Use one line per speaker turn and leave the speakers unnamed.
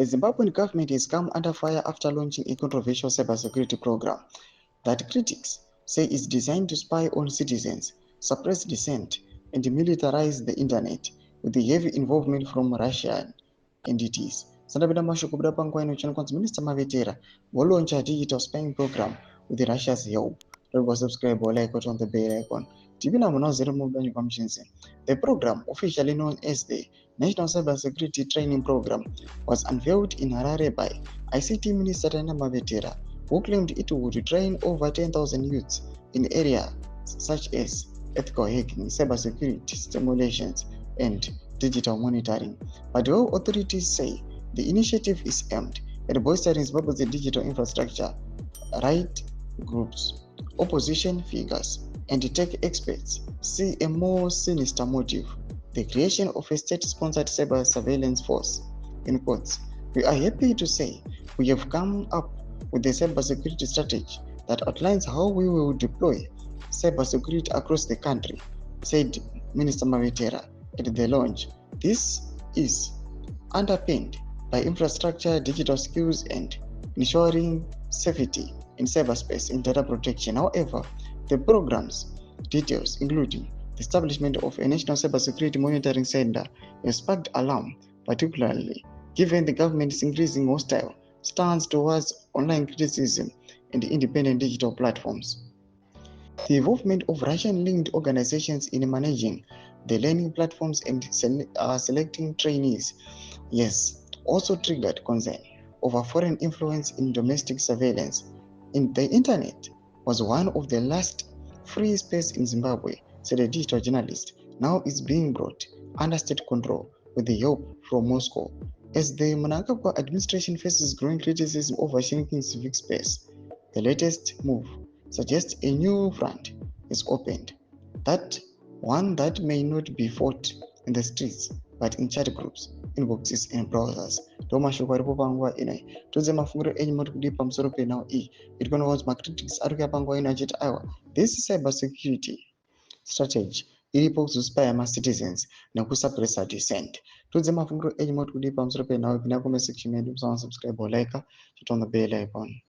The Zimbabwean government has come under fire after launching a controversial cybersecurity program that critics say is designed to spy on citizens, suppress dissent, and militarize the internet, with the heavy involvement from Russian entities. Sandapita mashoko kubuda panguva ino chinokwanzi Minister Mavetera launch a digital spying program with Russia's help. Don't subscribe or like on the bell icon. The program, officially known as the National Cybersecurity Training Program, was unveiled in Harare by ICT Minister Mavetera, who claimed it would train over 10,000 youths in areas such as ethical hacking, cybersecurity simulations, and digital monitoring. But while authorities say the initiative is aimed at bolstering Zimbabwe's digital infrastructure, right groups, opposition figures, and tech experts see a more sinister motive: the creation of a state-sponsored cyber surveillance force. In quotes, "We are happy to say we have come up with a cybersecurity strategy that outlines how we will deploy cybersecurity across the country," said Minister Mavetera at the launch. This is underpinned by infrastructure, digital skills, and ensuring safety in cyberspace and data protection. However, the program's details, including the establishment of a National Cybersecurity Monitoring Center, have sparked alarm, particularly given the government's increasing hostile stance towards online criticism and independent digital platforms. The involvement of Russian-linked organizations in managing the learning platforms and selecting trainees, yes, also triggered concern over foreign influence in domestic surveillance. The internet was one of the last free space in Zimbabwe, said a digital journalist. Now it's being brought under state control with the help from Moscow. As the Mnangagwa administration faces growing criticism over shrinking civic space, the latest move suggests a new front is opened, that one that may not be fought in the streets but in chat groups, inboxes, and browsers. Tomashoko aripo panguva inoi todze mafungiro enyu muri kudii pamusoro penhau iyi. It concerns macritics ari kuuya panguva ino achiti aiwa, this cyber security strategy iripo kuzospaya macitizens nekusuppressa dissent. Todze mafungiro enyu muri kudii pamusoro penhau iyi. Pinda comment section yedu, subscribe or like, hit on the bell icon.